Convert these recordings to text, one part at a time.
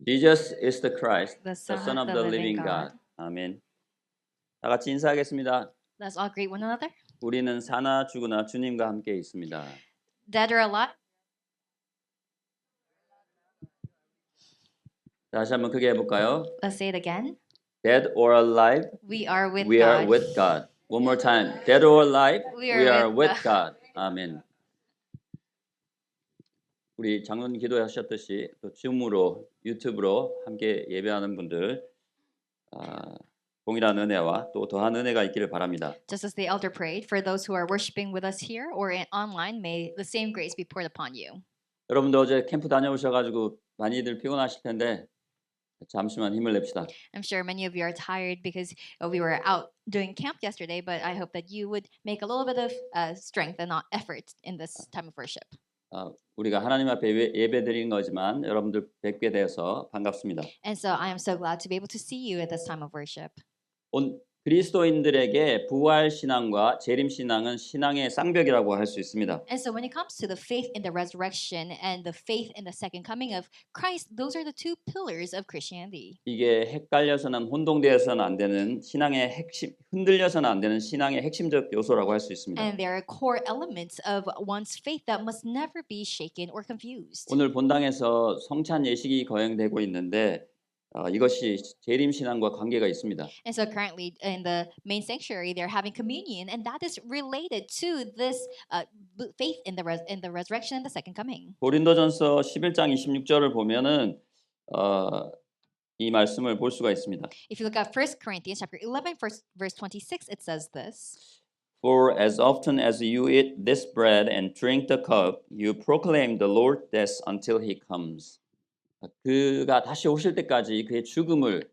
Jesus is the Christ, the the Son of the living God. 아멘. 다 같이 인사하겠습니다. Let's all greet one another. 우리는 사나 죽으나 주님과 함께 있습니다. Dead or alive? 다시 한번 크게 해볼까요? Let's say it again. Dead or alive, We are with we God. are with God. One more time. Dead or alive, We we are are with with God. 아멘. 우리 장로님 기도하셨듯이 또 줌으로 유튜브로 함께 예배하는 분들 동일한 은혜와 또 더한 은혜가 있기를 바랍니다. Just as the elder prayed, for those who are worshiping with us here or online, may the same grace be poured upon you. 여러분도 어제 캠프 다녀오셔가지고 많이들 피곤하실 텐데 잠시만 힘을 냅시다. I'm sure many of you are tired because we were out doing camp yesterday, but I hope that you would make a little bit of strength and effort in this time of worship. 우리가 하나님 앞에 예배드리는 거지만 여러분들 뵙게 되어서 반갑습니다. And so I am so glad to be able to see you at this time of worship. 그리스도인들에게 부활 신앙과 재림 신앙은 신앙의 쌍벽이라고 할 수 있습니다. And so when it comes to the faith in the resurrection and the faith in the second coming of Christ, those are the two pillars of Christianity. 이게 헷갈려서는 혼동되어서는 안 되는 신앙의 핵심, 흔들려서는 안 되는 신앙의 핵심적 요소라고 할 수 있습니다. And they are core elements of one's faith that must never be shaken or confused. 오늘 본당에서 성찬 예식이 거행되고 있는데 이것이 재림 신앙과 관계가 있습니다. And so currently in the main sanctuary, they're having communion, and that is related to this faith in the resurrection and the second coming. 고린도전서 11장 26절을 보면은 이 말씀을 볼 수가 있습니다. If you look at 1 Corinthians chapter 11, verse 26, it says this. For as often as you eat this bread and drink the cup, you proclaim the Lord's death until he comes. 그가 다시 오실 때까지 그의 죽음을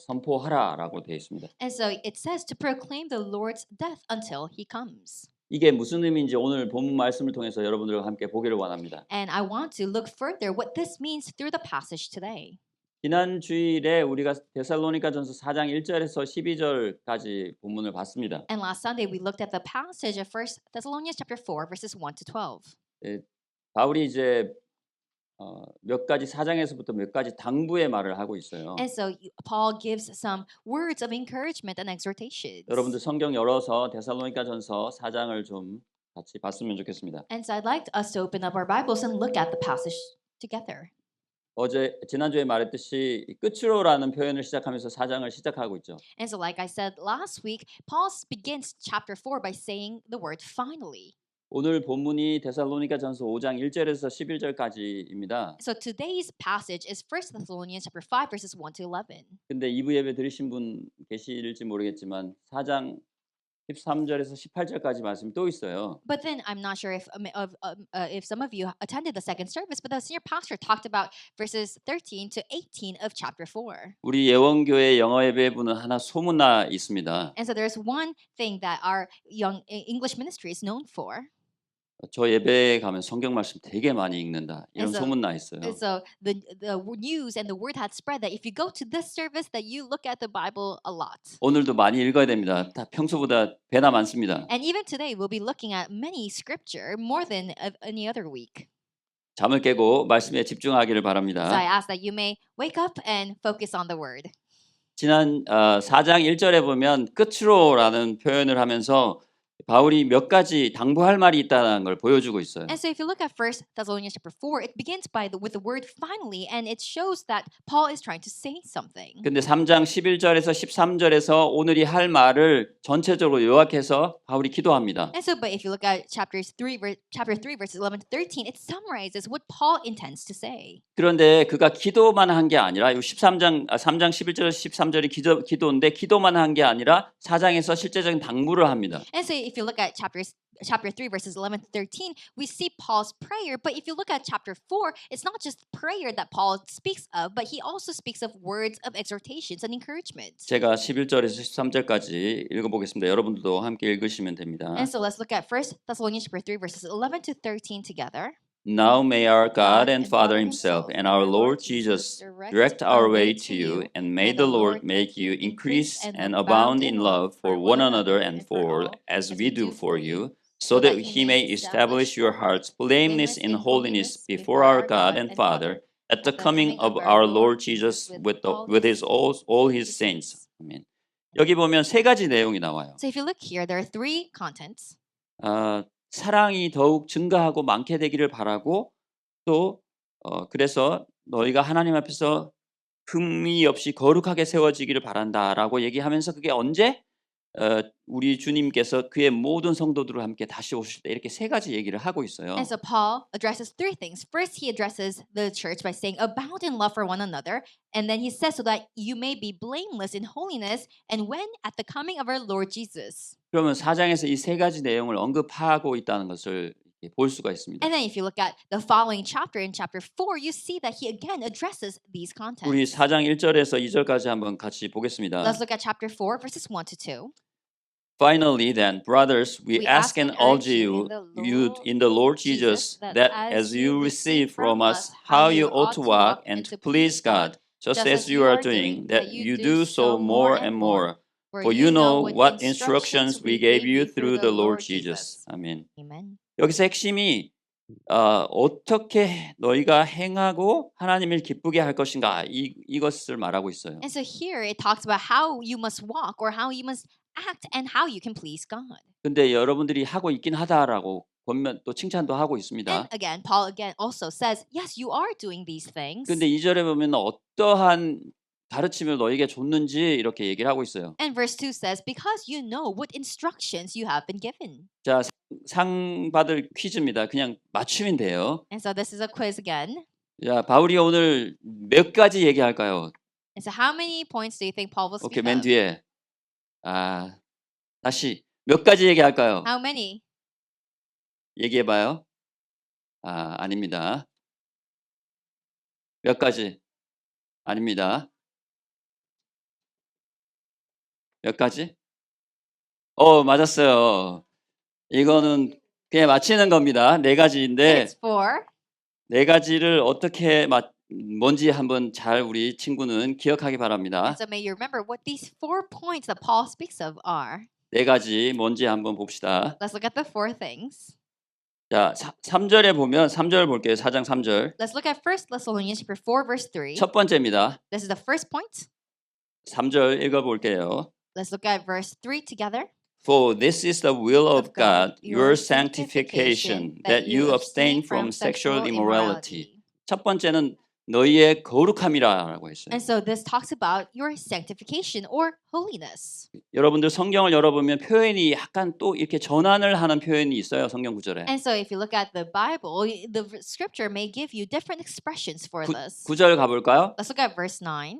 선포하라라고 되어 있습니다. And so it says to proclaim the Lord's death until he comes. 이게 무슨 의미인지 오늘 본문 말씀을 통해서 여러분들과 함께 보기를 원합니다. And I want to look further what this means through the passage today. 지난 주일에 우리가 데살로니가전서 4장 1절에서 12절까지 본문을 봤습니다. And last Sunday we looked at the passage of 1 Thessalonians chapter 4 verses 1 to 12. 바울이 이제 몇 가지 사장에서부터 몇 가지 당부의 말을 하고 있어요. And so Paul gives some words of encouragement and exhortation. 여러분들 성경 열어서 데살로니가전서 4장을 좀 같이 봤으면 좋겠습니다. And so I'd like us to open up our Bibles and look at the passage together. 지난주에 말했듯이 끝으로라는 표현을 시작하면서 4장을 시작하고 있죠. And so like I said last week, Paul begins chapter 4 by saying the word finally. 오늘 본문이 데살로니가전서 5장 1절에서 11절까지입니다. So today's passage is 1 Thessalonians chapter 5 verses 1 to 11. 근데 2부 예배 들으신 분 계실지 모르겠지만 4장 13절에서 18절까지 말씀이 또 있어요. But then I'm not sure if some of you attended the second service, but the senior pastor talked about verses 13 to 18 of chapter 4. 우리 예원교회 영어 예배부는 하나 소문나 있습니다. And so there's one thing that our young English ministry is known for. 저 예배에 가면 성경 말씀 되게 많이 읽는다. 이런 소문나 있어요. And so the news and the word had spread that if you go to this service that you look at the Bible a lot. 오늘도 많이 읽어야 됩니다. 다 평소보다 배나 많습니다. And even today we'll be looking at many scripture more than any other week. 잠을 깨고 말씀에 집중하기를 바랍니다. So I ask that you may wake up and focus on the word. 지난 4장 1절에 보면 끝으로라는 표현을 하면서 바울이 몇 가지 당부할 말이 있다는 걸 보여주고 있어요. And so if you look at 1 Thessalonians chapter 4, it begins with the word finally, and it shows that Paul is trying to say something. 근데 3장 11절에서 13절에서 오늘이 할 말을 전체적으로 요약해서 바울이 기도합니다. And so, but if you look at chapter 3 verses 11 to 13, it summarizes what Paul intends to say. 그런데 그가 기도만 한 게 아니라 3장 11절에서 13절이 기도인데 기도만 한 게 아니라 4장에서 실제적인 당부를 합니다. And so if you look at chapter 3 verses 11 to 13, we see Paul's prayer. But if you look at chapter 4, it's not just prayer that Paul speaks of, but he also speaks of words of exhortations and encouragement. 제가 11절에서 13절까지 읽어보겠습니다. 여러분들도 함께 읽으시면 됩니다. And so let's look at 1 Thessalonians chapter 3 verses 11 to 13 together. Now may our God and Father himself and our Lord Jesus direct our way to you, and may the Lord make you increase and abound in love for one another and for all, as we do for you, so that he may establish your hearts blameless in holiness before our God and Father at the coming of our Lord Jesus with his all his saints. 아멘. 여기 보면 세 가지 내용이 나와요. So if you look here, there are three contents. 사랑이 더욱 증가하고 많게 되기를 바라고 또 그래서 너희가 하나님 앞에서 흠이 없이 거룩하게 세워지기를 바란다라고 얘기하면서 그게 언제 우리 주님께서 그의 모든 성도들과 함께 다시 오실 때 이렇게 세 가지 얘기를 하고 있어요. And so Paul addresses three things. First, he addresses the church by saying, abound in love for one another. And then he says, so that you may be blameless in holiness, and when at the coming of our Lord Jesus. 그러면 4장에서 이 세 가지 내용을 언급하고 있다는 것을 볼 수가 있습니다. And then if you look at the following chapter, in chapter 4, you see that he again addresses these contents. 우리 4장 1절에서 2절까지 한번 같이 보겠습니다. Let's look at chapter 4, verses 1 to 2. Finally, then, brothers, we ask and urge you in the Lord Jesus that as you receive from us how you ought to walk and to please God, just as you are doing, that you do so more and more. For you know what instructions we gave you through the Lord Jesus. 아멘. Amen. 여기서 핵심이 어떻게 너희가 행하고 하나님을 기쁘게 할 것인가 이것을 말하고 있어요. And so here it talks about how you must walk or how you must act and how you can please God. 근데 여러분들이 하고 있긴 하다라고 보면 또 칭찬도 하고 있습니다. And again, Paul again also says, yes, you are doing these things. 근데 2절에 보면 어떠한 가르침을 너에게 줬는지 이렇게 얘기를 하고 있어요. And verse 2 says, because you know what instructions you have been given. 자, 상 받을 퀴즈입니다. 그냥 맞추면 돼요. And so this is a quiz again. 자, 바울이 오늘 몇 가지 얘기할까요? And so how many points do you think Paul will 오케이, speak 맨 of? 뒤에. 다시 몇 가지 얘기할까요? How many? 얘기해봐요. 아닙니다. 몇 가지? 아닙니다. 몇 가지? 맞았어요. 이거는 그냥 맞히는 겁니다. 네 가지인데 It's 4. 네 가지를 어떻게 뭔지 한번 잘 우리 친구는 기억하기 바랍니다. And so may you remember what these 4 points that Paul speaks of are. 네 가지 뭔지 한번 봅시다. Let's look at the 4 things. 자, 3절에 보면 3절 볼게요. 4장 3절. Let's look at 1 Thessalonians chapter 4 verse 3. 첫 번째입니다. This is the first point. 3절 읽어볼게요. Let's look at verse 3 together. For this is the will of God, your sanctification, that you abstain from sexual immorality. 첫 번째는 너희의 거룩함이라고 했어요. And so this talks about your sanctification or holiness. 여러분들 성경을 열어보면 표현이 약간 또 이렇게 전환을 하는 표현이 있어요. 성경 구절에. And so if you look at the Bible, the scripture may give you different expressions for this. 9절 가볼까요? Let's look at verse 9.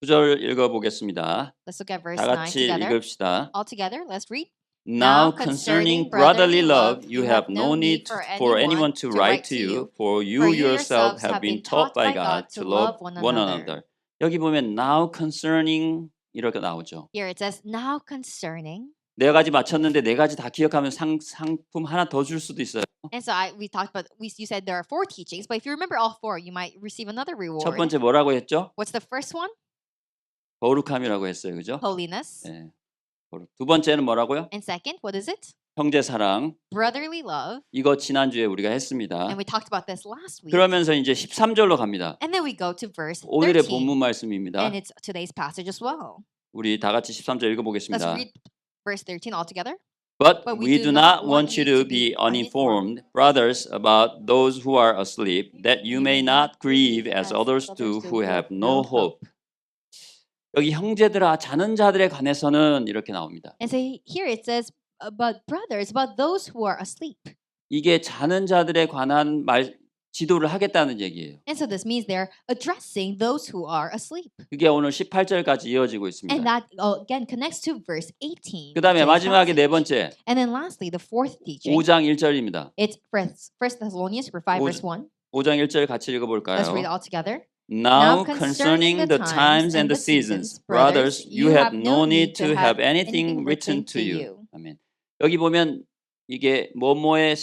9절 읽어보겠습니다. Let's look at verse 다 9 같이 together. 읽읍시다. All together, let's read. Now concerning brotherly love, you have no need for anyone to write to you, for you yourself have been taught by God to love one another. 여기 보면 now concerning 이렇게 나오죠. Here it says, now concerning. 네 가지 맞췄는데 네 가지 다 기억하면 상품 하나 더 줄 수도 있어요. And so we talked about, you said there are 4 teachings, but if you remember all 4, you might receive another reward. 첫 번째 뭐라고 했죠? What's the first one? 거룩함이라고 했어요. 그죠? Holiness. 네. 두 번째는 뭐라고요? And second, what is it? 형제 사랑. Brotherly love. 이거 지난주에 우리가 했습니다. And we talked about this last week. 그러면서 이제 13절로 갑니다. And then we go to verse 13. 오늘의 본문 말씀입니다. And it's today's passage as well. 우리 다 같이 13절 Let's 읽어보겠습니다. read verse 13 all together. But we do not want you to be uninformed, brothers, about those who are asleep, that you may not grieve as others do who have no hope. 여기 형제들아 자는 자들에 관해서는 이렇게 나옵니다. And so here it says about brothers, about those who are asleep. 이게 자는 자들에 관한 지도를 하겠다는 얘기예요. And so this means they're addressing those who are asleep. 그게 오늘 18절까지 이어지고 있습니다. And that again connects to verse 18. 그다음에 today's 마지막에 네 passage. 번째 And then lastly, the fourth teaching. 5장 1절입니다. It's 1 Thessalonians 5 verse 1. 5장 1절 같이 읽어볼까요? Let's read it all together. Now concerning the times and the seasons, brothers, you have no need to have anything written to you. 아멘. 여기 보면 이게 뭐뭐의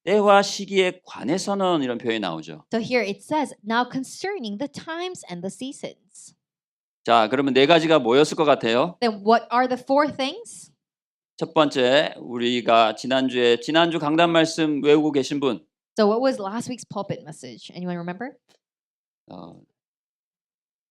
때와 시기에 관해서는 이런 표현이 나오죠. So here it says, now concerning the times and the seasons. 자, 그러면 네 가지가 뭐였을 것 같아요? Then what are the 4 things? 첫 번째, 우리가 지난주 강단 말씀 외우고 계신 분. So what was last week's pulpit message? Anyone remember? 어,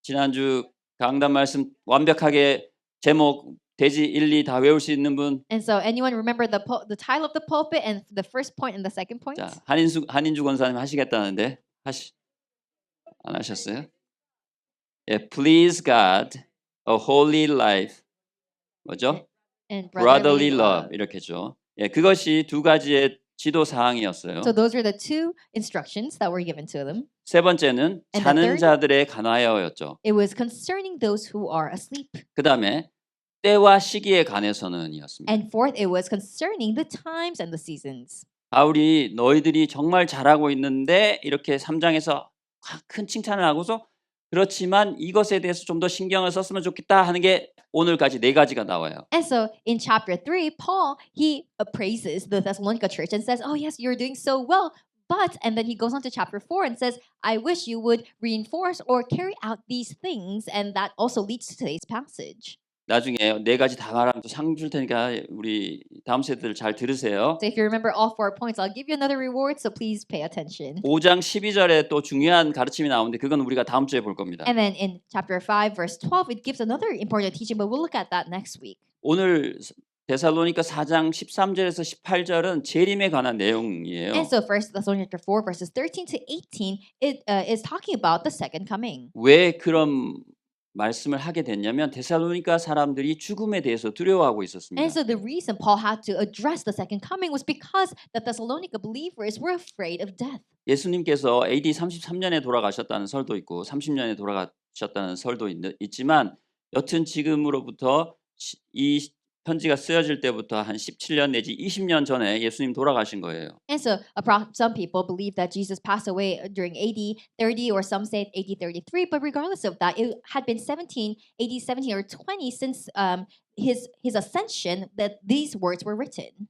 지난주 강단 말씀 완벽하게 제목 대지 1, 2 다 외울 수 있는 분? And so, anyone remember the title of the pulpit and the first point and the second point? 자, 한인주 권사님 하시겠다는데 안 하셨어요? 예, please God, a holy life, 뭐죠? And brotherly love 이렇게죠. 예, 그것이 두 가지의 지도 사항이었어요. So those were the two instructions that were given to them. 세 번째는 And the 자는 third? 자들에 관하여였죠. It was concerning those who are asleep. 그 다음에 때와 시기에 관해서는이었습니다. And fourth, it was concerning the times and the seasons. 바울이 너희들이 정말 잘하고 있는데 이렇게 3장에서 큰 칭찬을 하고서 그렇지만 이것에 대해서 좀 더 신경을 썼으면 좋겠다 하는 게 오늘까지 네 가지가 나와요. And so in chapter 3, Paul, he praises the Thessalonica church and says, oh yes, you're doing so well. But, and then he goes on to chapter 4 and says, I wish you would reinforce or carry out these things. And that also leads to today's passage. 나중에 네 가지 다 말하면 또 상 줄 테니까 우리 다음 세대들 잘 들으세요. So if you remember all 4 points, I'll give you another reward. So please pay attention. 5장 12절에 또 중요한 가르침이 나오는데 그건 우리가 다음 주에 볼 겁니다. And then in chapter 5, verse 12, it gives another important teaching, but we'll look at that next week. 오늘 데살로니가 4장 13절에서 18절은 재림에 관한 내용이에요. And so First Thessalonians 4, verses 13 to 18, it is talking about the second coming. 왜 그런 말씀을 하게 됐냐면 데살로니가 사람들이 죽음에 대해서 두려워하고 있었습니다. And so the reason Paul had to address the second coming was because the Thessalonica believers were afraid of death. 예수님께서 AD 33년에 돌아가셨다는 설도 있고 30년에 돌아가셨다는 설도 있지만 여튼 지금으로부터 이 편지가 쓰여질 때부터 한 17년 내지 20년 전에 예수님 돌아가신 거예요. And so some people believe that Jesus passed away during AD 30 or some say AD 33, but regardless of that, it had been AD 17 or 20 since his ascension that these words were written.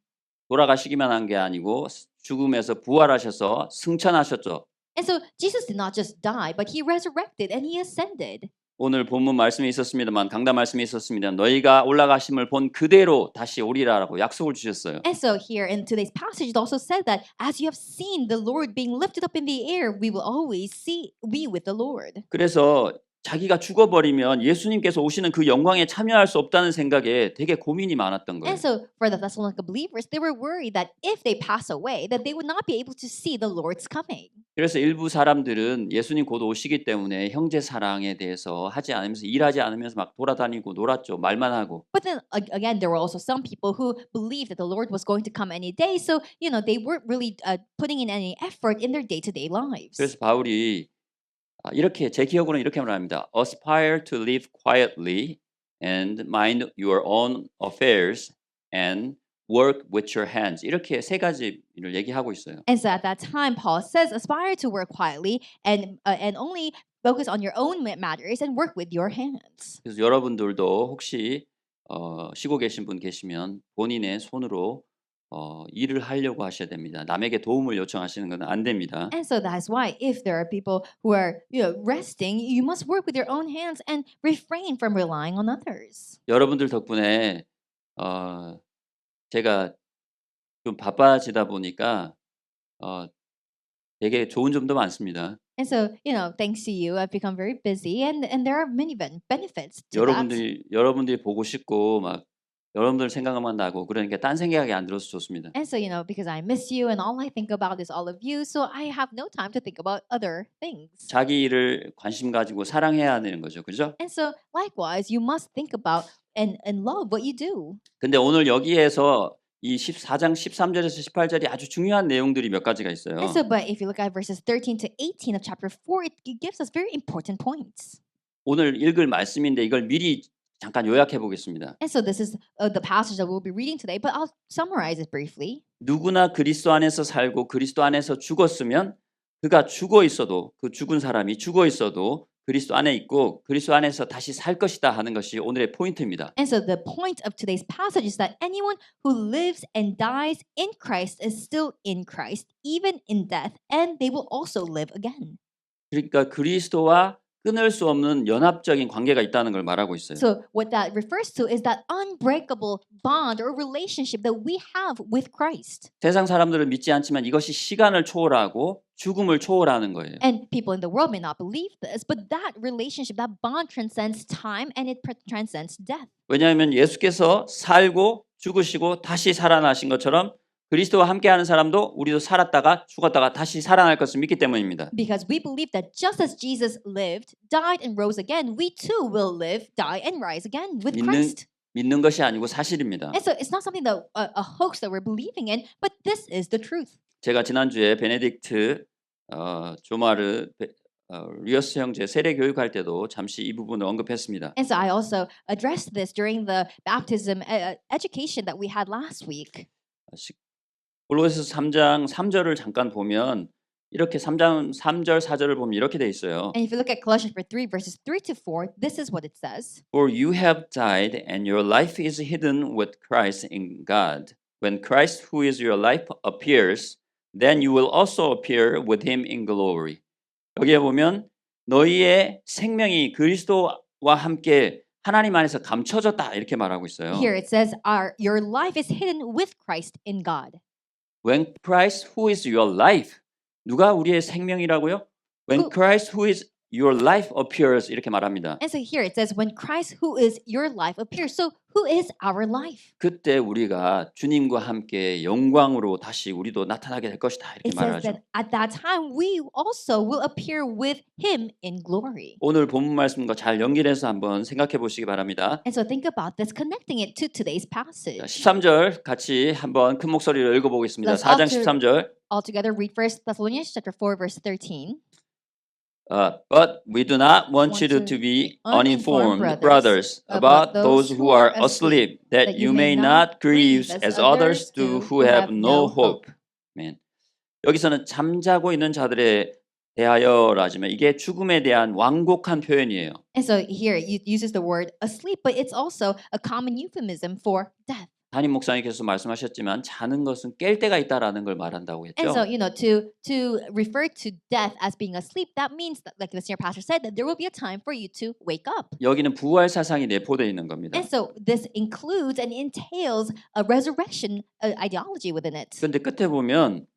돌아가시기만 한 게 아니고 죽음에서 부활하셔서 승천하셨죠. And so Jesus did not just die, but he resurrected and he ascended. 오늘 본문 말씀이 있었습니다만 강단 말씀이 있었습니다. 너희가 올라가심을 본 그대로 다시 오리라라고 약속을 주셨어요. And so here in today's passage, it also said that as you have seen the Lord being lifted up in the air, we will always be with the Lord. 그래서 자기가 죽어버리면 예수님께서 오시는 그 영광에 참여할 수 없다는 생각에 되게 고민이 많았던 거예요. And so for the Thessalonica believers, they were worried that if they pass away, that they would not be able to see the Lord's coming. 그래서 일부 사람들은 예수님 곧 오시기 때문에 형제 사랑에 대해서 하지 않으면서 일하지 않으면서 막 돌아다니고 놀았죠. 말만 하고. But then again, there were also some people who believed that the Lord was going to come any day. So, they weren't really putting in any effort in their day-to-day lives. 그래서 바울이 이렇게 제 기억으로는 이렇게 말합니다. Aspire to live quietly and mind your own affairs and work with your hands. 이렇게 세 가지를 얘기하고 있어요. And so at that time, Paul says, aspire to work quietly and only focus on your own matters and work with your hands. 그래서 여러분들도 혹시 쉬고 계신 분 계시면 본인의 손으로 일을 하려고 하셔야 됩니다. 남에게 도움을 요청하시는 건 안 됩니다. And so that's why if there are people who are resting, you must work with your own hands and refrain from relying on others. 여러분들 덕분에 제가 좀 바빠지다 보니까 되게 좋은 점도 많습니다. And so, thanks to you, I've become very busy, and there are many benefits to that. 여러분들이 보고 싶고 막 여러분들 생각만 나고 그러니까 딴 생각이 안 들어서 좋습니다. And so, because I miss you, and all I think about is all of you, so I have no time to think about other things. 자기 일을 관심 가지고 사랑해야 하는 거죠, 그죠? And so, likewise, you must think about and love what you do. 근데 오늘 여기에서 이 14장 13절에서 18절이 아주 중요한 내용들이 몇 가지가 있어요. And so, but if you look at verses 13 to 18 of chapter 4, it gives us very important points. 오늘 읽을 말씀인데 이걸 미리 잠깐 요약해 보겠습니다. And so this is the passage that we'll be reading today, but I'll summarize it briefly. 누구나 그리스도 안에서 살고 그리스도 안에서 죽었으면 그가 죽어 있어도 그 죽은 사람이 죽어 있어도 그리스도 안에 있고 그리스도 안에서 다시 살 것이다 하는 것이 오늘의 포인트입니다. And so the point of today's passage is that anyone who lives and dies in Christ is still in Christ, even in death, and they will also live again. 그러니까 그리스도와 끊을 수 없는 연합적인 관계가 있다는 걸 말하고 있어요. So what that refers to is that unbreakable bond or relationship that we have with Christ. 세상 사람들은 믿지 않지만 이것이 시간을 초월하고 죽음을 초월하는 거예요. And people in the world may not believe this, but that relationship, that bond transcends time and it transcends death. 왜냐하면 예수께서 살고 죽으시고 다시 살아나신 것처럼 그리스도와 함께하는 사람도 우리도 살았다가 죽었다가 다시 살아날 것을 믿기 때문입니다. Because we believe that just as Jesus lived, died, and rose again, we too will live, die, and rise again with Christ. 믿는 것이 아니고 사실입니다. And so it's not something that a hoax that we're believing in, but this is the truth. 제가 지난주에 베네딕트 조마르 리어스 형제 세례 교육할 때도 잠시 이 부분을 언급했습니다. And so I also addressed this during the baptism education that we had last week. 골로새서 3장 3절을 잠깐 보면 이렇게 3장 3절 4절을 보면 이렇게 돼 있어요. And if you look at Colossians 3 verses 3 to 4, this is what it says. For you have died and your life is hidden with Christ in God. When Christ who is your life appears, then you will also appear with him in glory. 여기에 보면 너희의 생명이 그리스도와 함께 하나님 안에서 감춰졌다 이렇게 말하고 있어요. Here it says, your life is hidden with Christ in God. When Christ who is your life, 누가 우리의 생명이라고요? When Christ who is your life appears 이렇게 말합니다. And so here it says, when Christ who is your life appears. So who is our life? 그때 우리가 주님과 함께 영광으로 다시 우리도 나타나게 될 것이다 이렇게 It says 말하죠. that at that time we also will appear with him in glory. 오늘 본문 말씀과 잘 연결해서 한번 생각해 보시기 바랍니다. And so think about this, connecting it to today's passage. 13절 같이 한번 큰 목소리로 읽어보겠습니다. Let's 4장 13절. All together read 1 Thessalonians chapter 4 verse 13. But we do not want you to be uninformed, brothers, about those who are asleep, that you may not grieve as others do who have no hope. 아멘. 여기서는 잠자고 있는 자들에 대하여라지만 이게 죽음에 대한 완곡한 표현이에요. And so here it uses the word asleep, but it's also a common euphemism for death. 담임 목사님께서 말씀하셨지만 자는 것은 깰 때가 있다라는 걸 말한다고 했죠. And so, to refer to death as being asleep, that means that, like the senior pastor said, that there will be a time for you to wake up. 여기는 부활 사상이 내포되어 있는 겁니다. And so this includes and entails a resurrection ideology within it. 그런데 끝에 보면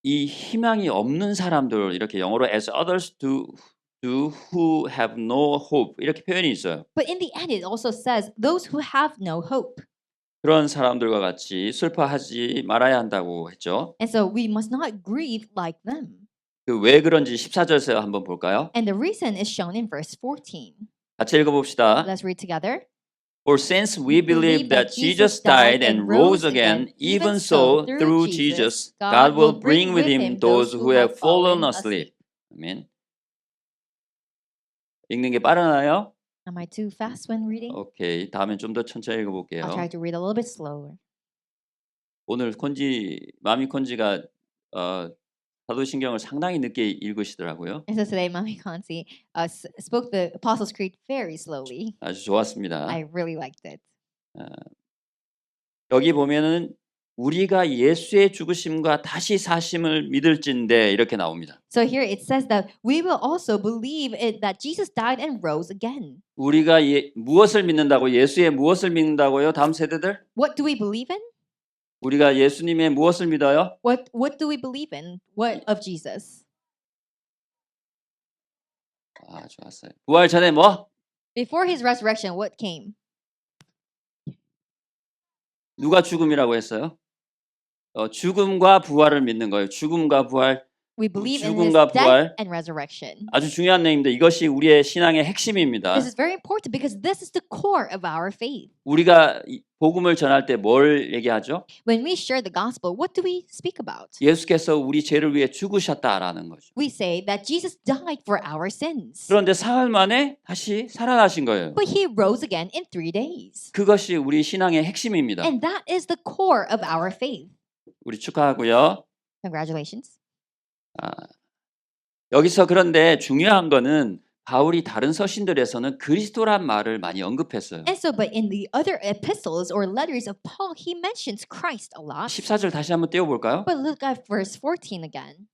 이 희망이 없는 사람들 이렇게 영어로 as others do who have no hope 이렇게 표현이 있어요. But in the end, it also says those who have no hope. 그런 사람들과 같이 슬퍼하지 말아야 한다고 했죠. And so we must not grieve like them. 그 왜 그런지 14절에서 한번 볼까요? And the reason is shown in verse 14. 같이 읽어봅시다. Let's read together. For since we believe that Jesus died and rose again, even so through Jesus, God will bring with him those who have fallen asleep. 아멘. 읽는 게 빠르나요? Am I too fast when reading? 오케이. 다음엔 좀 더 천천히 읽어볼게요. I'll try to read a little bit slower. 오늘 마미 콘지가 사도신경을 상당히 늦게 읽으시더라고요. And so today, Mami Kansi spoke the Apostles' Creed very slowly. 아주 좋았습니다. I really liked it. 여기 보면은 우리가 예수의 죽으심과 다시 사심을 믿을진데 이렇게 나옵니다. So here it says that we will also believe that Jesus died and rose again. 우리가 무엇을 믿는다고? 예수의 무엇을 믿는다고요? 다음 세대들? What do we believe in? 우리가 예수님의 무엇을 믿어요? What do we believe in? What of Jesus? 아, 좋았어요. 부활 전에 뭐? Before his resurrection, what came? 누가 죽음이라고 했어요? 죽음과 부활을 믿는 거예요. 죽음과 부활. We believe in his 죽음과 death 부활. and resurrection. 아주 중요한 내용인데 이것이 우리의 신앙의 핵심입니다. This is very important because this is the core of our faith. 우리가 복음을 전할 때 뭘 얘기하죠? When we share the gospel, what do we speak about? 예수께서 우리 죄를 위해 죽으셨다라는 거죠. We say that Jesus died for our sins. 그런데 사흘 만에 다시 살아나신 거예요. But he rose again in 3 days. 그것이 우리 신앙의 핵심입니다. And that is the core of our faith. 우리 축하하고요. Congratulations. 여기서 그런데 중요한 거는 바울이 다른 서신들에서는 그리스도란 말을 많이 언급했어요. And so, but in the other epistles or letters of Paul, he mentions Christ a lot. 14절 다시 한번 띄워볼까요? But look at verse 14 again.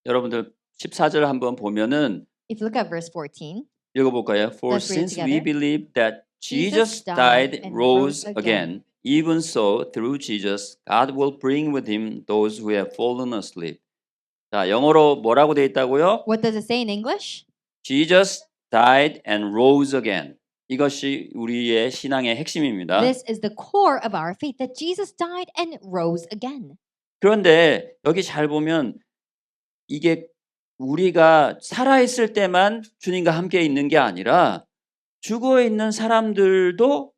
여러분들 14절 한번 보면은 If you look at verse 14, 읽어볼까요? For Let's read it since we together. believe that Jesus Jesus died, and rose rose again, even so through Jesus, God will bring with him those who have fallen asleep. 자, 영어로 뭐라고 돼 있다고요? what does it say in English? Jesus died and rose again. 이것이 우리의 신앙의 핵심입니다. This is the core of our faith, that Jesus died and rose again. 그런데 여기 잘 보면 이게 우리가 살아있을 때만 주님과 함께 있는 게 아니라 죽어 있는 사람들도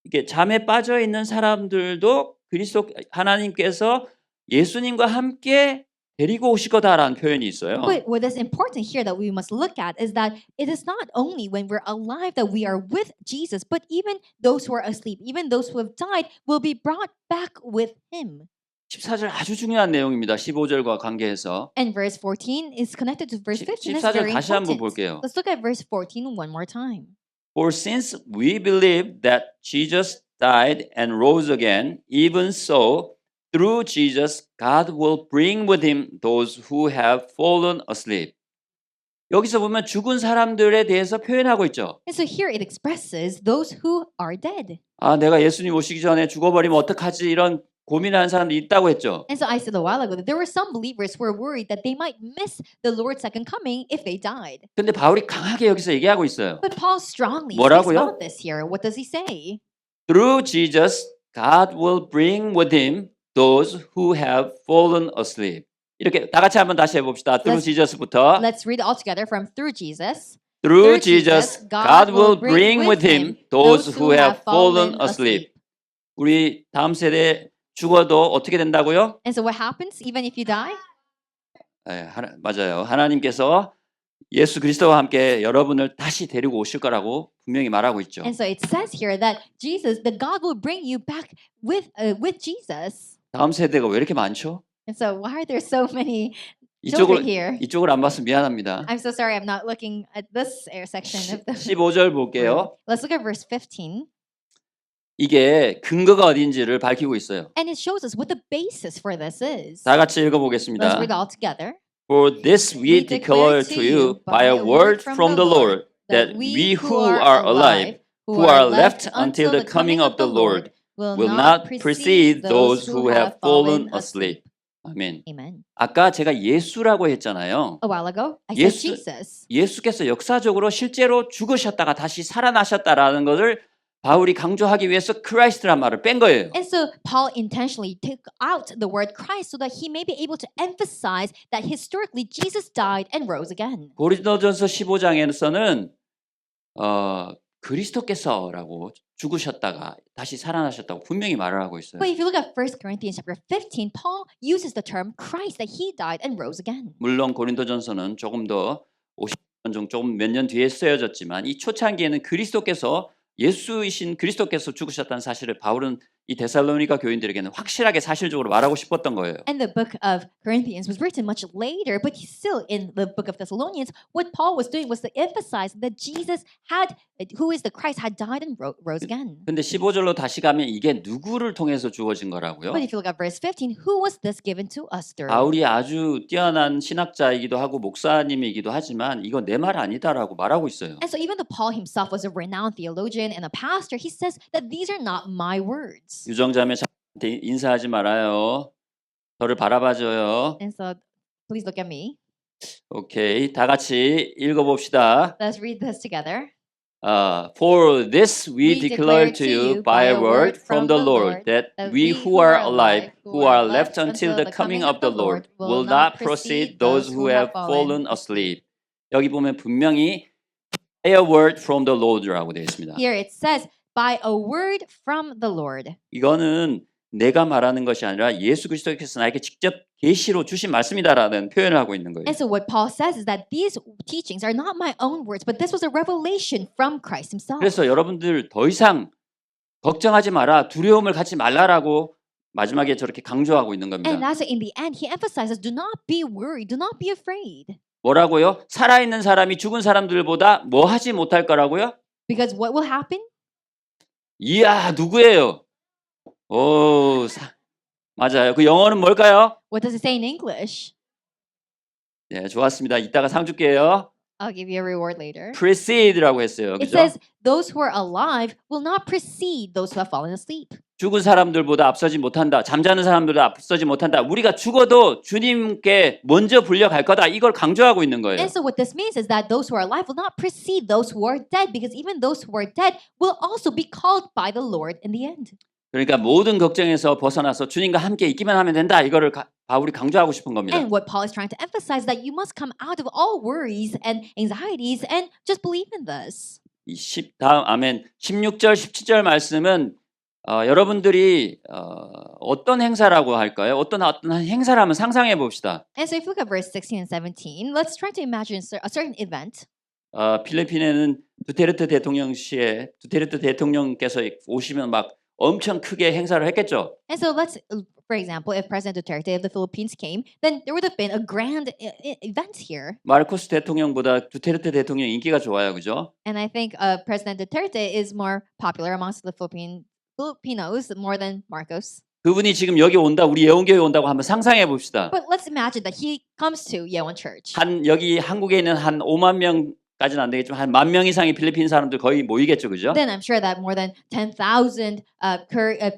이게 잠에 빠져 있는 사람들도 그리스도 하나님께서 예수님과 함께 데리고 오실 거다라는 표현이 있어요. But what is important here that we must look at is that it is not only when we're alive that we are with Jesus, but even those who are asleep, even those who have died, will be brought back with him. 14절 아주 중요한 내용입니다. 15절과 관계해서. And verse 14 is connected to verse 15. That's 14절 very 다시 한번 important. 볼게요. Let's look at verse 14 one more time. For since we believe that Jesus died and rose again, even so, through Jesus, God will bring with him those who have fallen asleep. 여기서 보면 죽은 사람들에 대해서 표현하고 있죠. And so here it expresses those who are dead. 아, 내가 예수님 오시기 전에 죽어버리면 어떡하지? 이런 고민하는 사람들이 있다고 했죠. And so I said a while ago that there were some believers who were worried that they might miss the Lord's second coming if they died. 근데 바울이 강하게 여기서 얘기하고 있어요. But Paul strongly speaks 뭐라고요? about this here. What does he say? Through Jesus, God will bring with him those who have fallen asleep. 이렇게 다 같이 한번 다시 해봅시다. Through Let's- Jesus부터. Let's read it all together from through Jesus. Through Jesus, God will bring with him those who have fallen asleep. 우리 다음 세대 죽어도 어떻게 된다고요? And so what happens even if you die? 맞아요. 하나님께서 예수 그리스도와 함께 여러분을 다시 데리고 오실 거라고 분명히 말하고 있죠. And so it says here that the God will bring you back with Jesus. 다음 세대가 왜 이렇게 많죠? And so why are there so many children here? 이쪽을 안 봐서 미안합니다. I'm so sorry, I'm not looking at this section of the 15절 볼게요. Let's look at verse 15. 이게 근거가 어딘지를 밝히고 있어요. And it shows us what the basis for this is. 다 같이 Let's 읽어보겠습니다. read it all together. For this we declare to you by a word from the Lord, that we who are alive, who are left until the coming of the Lord, will not precede those who have fallen asleep. 아멘. Amen. 아까 제가 예수라고 했잖아요. A while ago, I said 예수- Jesus. 예수께서 역사적으로 실제로 죽으셨다가 다시 살아나셨다라는 것을 바울이 강조하기 위해서 크라이스트란 말을 뺀 거예요. And so Paul intentionally took out the word Christ so that he may be able to emphasize that historically Jesus died and rose again. 고린도전서 15장에서는 그리스도께서라고 죽으셨다가 다시 살아나셨다고 분명히 말을 하고 있어요. But if you look at 1 Corinthians chapter 15, Paul uses the term Christ, that he died and rose again. 물론 고린도전서는 조금 더 50년 중 조금 몇 년 뒤에 쓰여졌지만 이 초창기에는 그리스도께서 예수이신 그리스도께서 죽으셨다는 사실을 바울은 이 데살로니가 교인들에게는 확실하게 사실적으로 말하고 싶었던 거예요. And the book of Corinthians was written much later, but still in the book of Thessalonians, what Paul was doing was to emphasize that Jesus who is the Christ, had died and rose again. 근데 15절로 다시 가면 이게 누구를 통해서 주어진 거라고요? But if you look at verse 15, who was this given to us through? 바울이 아주 뛰어난 신학자이기도 하고 목사님이기도 하지만 이거 내 말 아니다라고 말하고 있어요. And so even though Paul himself was a renowned theologian and a pastor, he says that these are not my words. 유정자매 저한테 인사하지 말아요. 저를 바라봐줘요. And so please look at me. 오케이, 다 같이 읽어봅시다. Let's read this together. For this we declare to you by a word from the Lord, that we who are alive, who are left until the coming of the Lord, will not precede those who have fallen asleep. 여기 보면 분명히 by a word from the Lord라고 되어 있습니다. Here it says, by a word from the Lord. 이거는 내가 말하는 것이 아니라 예수 그리스도께서 나에게 직접 계시로 주신 말씀이다라는 표현을 하고 있는 거예요. And so what Paul says is that these teachings are not my own words, but this was a revelation from Christ himself. 그래서 여러분들 더 이상 걱정하지 마라, 두려움을 갖지 말라라고 마지막에 저렇게 강조하고 있는 겁니다. And that's why in the end, he emphasizes, do not be worried, do not be afraid. 뭐라고요? 살아있는 사람이 죽은 사람들보다 뭐 하지 못할 거라고요? Because what will happen? 이야, 누구예요? 오, 맞아요. 그 영어는 뭘까요? What does it say in English? 네, 좋았습니다. 이따가 상 줄게요. I'll give you a reward later. precede라고 했어요. It 그죠? says, those who are alive will not precede those who have fallen asleep. 죽은 사람들보다 앞서지 못한다. 잠자는 사람들보다 앞서지 못한다. 우리가 죽어도 주님께 먼저 불려갈 거다. 이걸 강조하고 있는 거예요. And so what this means is that those who are alive will not precede those who are dead, because even those who are dead will also be called by the Lord in the end. 그러니까 모든 걱정에서 벗어나서 주님과 함께 있기만 하면 된다. 이거를 바울이 강조하고 싶은 겁니다. And what Paul is trying to emphasize, that you must come out of all worries and anxieties and just believe in this. 다음 아멘. 16절 17절 말씀은 여러분들이 어떤 행사라고 할까요? 어떤 행사를 한번 상상해 봅시다. And so if you look at verse 16 and 17, let's try to imagine a certain event. 필리핀에는 두테르테 대통령께서 오시면 막 엄청 크게 행사를 했겠죠. And so let's, for example, if President Duterte of the Philippines came, then there would have been a grand event here. 마르코스 대통령보다 두테르테 대통령 인기가 좋아요, 그죠? And I think President Duterte is more popular amongst the Filipinos more than Marcos. 그분이 지금 여기 온다, 우리 예원교회 온다고 한번 상상해 봅시다. But let's imagine that he comes to Yeowon Church. 여기 한국에 있는 한 5만 명까지는 안 되겠지만 한 10,000명 이상의 필리핀 사람들 거의 모이겠죠, 그죠? Then I'm sure that more than 10,000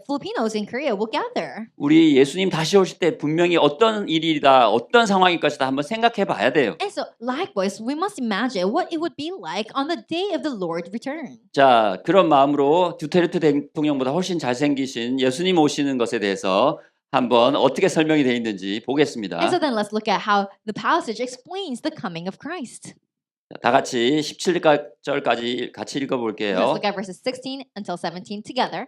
Filipinos in Korea will gather. 우리 예수님 다시 오실 때 분명히 어떤 일이다, 어떤 상황일 것이다 한번 생각해 봐야 돼요. And so likewise, we must imagine what it would be like on the day of the Lord's return. 자, 그런 마음으로 두테르테 대통령보다 훨씬 잘생기신 예수님 오시는 것에 대해서 한번 어떻게 설명이 되어 있는지 보겠습니다. And so then let's look at how the passage explains the coming of Christ. 다 같이 17절까지 같이 Let's 읽어볼게요. look at verses 16 until 17 together.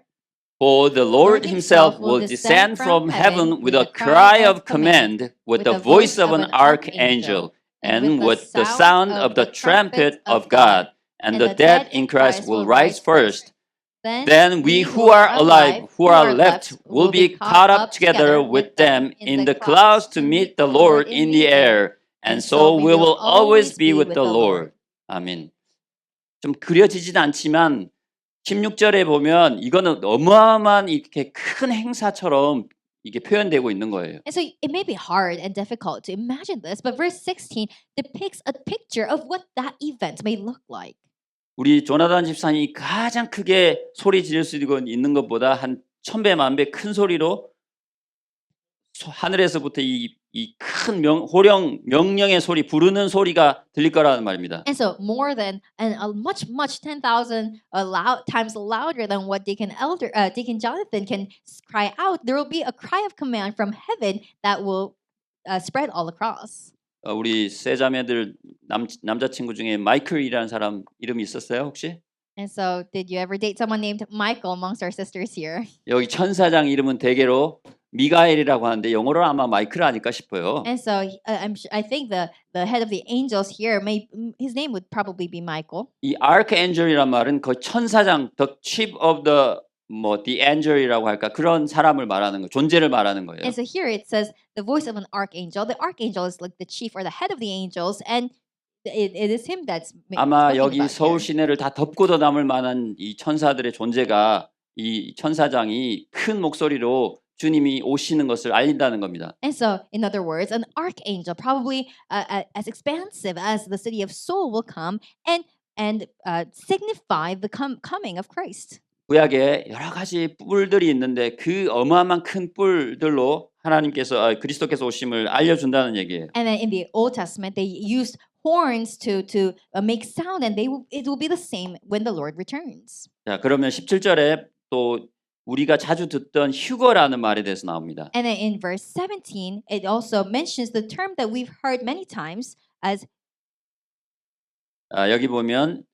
For the Lord himself will descend from heaven with a cry of command, with the voice of an archangel, and with the sound of the trumpet of God, and the dead in Christ will rise first. Then we who are alive, who are left, will be caught up together with them in the clouds to meet the Lord in the air, and so we will always be with the Lord. 아멘. 좀 그려지진 않지만 16절에 보면 이거는 어마어마한 이렇게 큰 행사처럼 이게 표현되고 있는 거예요. And so it may be hard and difficult to imagine this, but verse 16 depicts a picture of what that event may look like. 우리 조나단 집사님이 가장 크게 소리 지를 수 있는 것보다 한 1000배 만배 큰 소리로 하늘에서부터 이 큰 호령 명령의 소리 부르는 소리가 들릴 거라는 말입니다. And so more than and much 10,000 times louder than what Deacon Jonathan can cry out, there will be a cry of command from heaven that will spread all across. 우리 세 자매들 남자친구 중에 마이클이라는 사람 이름이 있었어요 혹시? And so did you ever date someone named Michael amongst our sisters here? 여기 천사장 이름은 대개로 미가엘이라고 하는데 영어로 아마 마이클 아닐까 싶어요. And so I think the head of the angels here his name would probably be Michael. 이 archangel이란 말은 거의 천사장, the chief of the angel이라고 할까 그런 사람을 말하는 거, 존재를 말하는 거예요. And so here it says the voice of an archangel. The archangel is like the chief or the head of the angels, and it is him that's 아마 spoken 여기 about 서울 here. 시내를 다 덮고도 남을 만한 이 천사들의 존재가 이 천사장이 큰 목소리로 주님이 오시는 것을 알린다는 겁니다. And so, in other words, an archangel, probably as expansive as the city of Seoul, will come and signify the coming of Christ. 구약에 여러 가지 뿔들이 있는데 그 어마어마한 큰 뿔들로 하나님께서 그리스도께서 오심을 알려준다는 얘기예요. And then in the Old Testament, they used horns to make sound, and it will be the same when the Lord returns. 자, 그러면 17절에 또 우리가 자주 듣던 휴거라는 말에 대해서 나옵니다. And then in verse 17, it also mentions the term that we've heard many times as 여기 보면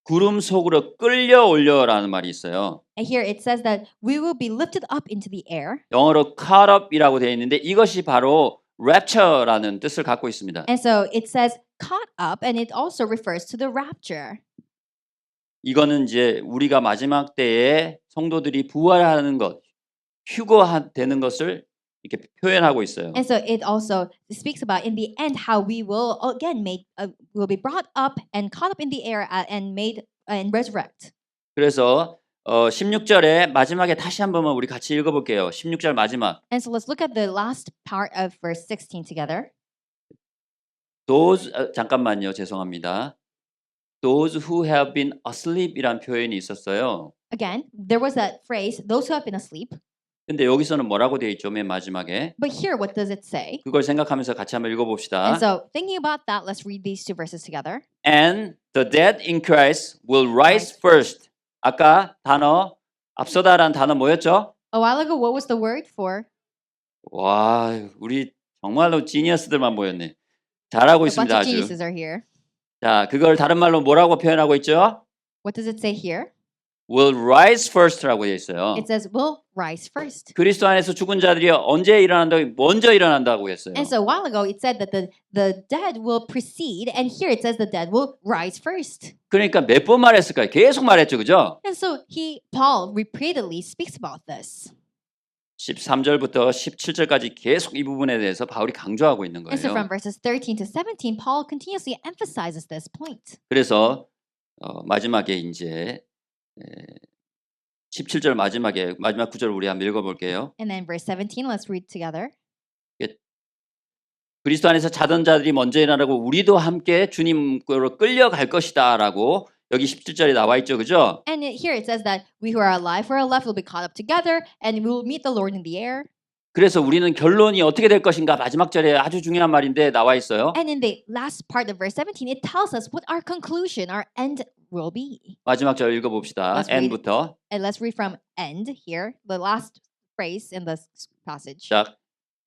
구름 속으로 끌려 올려라는 말이 있어요. and here it says that we will be lifted up into the air. 영어로 caught up이라고 되어 있는데 이것이 바로 rapture라는 뜻을 갖고 있습니다. And so it says caught up, and it also refers to the rapture. 이거는 이제 우리가 마지막 때에 성도들이 부활하는 것, 휴거되는 것을 이렇게 표현하고 있어요. And so it also speaks about in the end how we will again will be brought up and caught up in the air and made and resurrect. 그래서 16절에 마지막에 다시 한 번만 우리 같이 읽어볼게요. 16절 마지막. And so let's look at the last part of verse 16 together. Those 잠깐만요. 죄송합니다. Those who have been asleep이란 표현이 있었어요. Again, there was that phrase, those who have been asleep. 근데 여기서는 뭐라고 되어 있죠? 맨 마지막에. But here, what does it say? 그걸 생각하면서 같이 한번 읽어봅시다. And so, thinking about that, let's read these two verses together. And the dead in Christ will rise first. 아까 단어 앞서다라는 단어 뭐였죠? A while ago, what was the word for? 와, 우리 정말로 지니어스들만 모였네. 잘하고 A bunch 있습니다. of 아주. geniuses are here. 자, 그걸 다른 말로 뭐라고 표현하고 있죠? What does it say here? Will rise first라고 되어 있어요. It says, will rise first. 그리스도 안에서 죽은 자들이 언제 일어난다고? 먼저 일어난다고 했어요. And so a while ago, it said that the dead will precede, and here it says the dead will rise first. 그러니까 몇 번 말했을까요? 계속 말했죠, 그죠? And so Paul repeatedly speaks about this. 13절부터 17절까지 계속 이 부분에 대해서 바울이 강조하고 있는 And so from 거예요. verses 13 to 17, Paul continuously emphasizes this point. 그래서 마지막에 이제 17절 마지막 9절 우리 한번 읽어볼게요. And then verse 17, let's read together. 그리스도 안에서 자던 자들이 먼저 일어나고 우리도 함께 주님께로 끌려갈 것이다라고 여기 17절에 나와 있죠, 그죠? And here it says that we who are alive or are left will be caught up together, and we will meet the Lord in the air. 그래서 우리는 결론이 어떻게 될 것인가 마지막 절에 아주 중요한 말인데 나와 있어요. And in the last part of verse 17, it tells us what our conclusion, our end will be. 마지막 절 읽어봅시다. Let's read. N부터. And let's read from end here, the last phrase in this passage. 시작.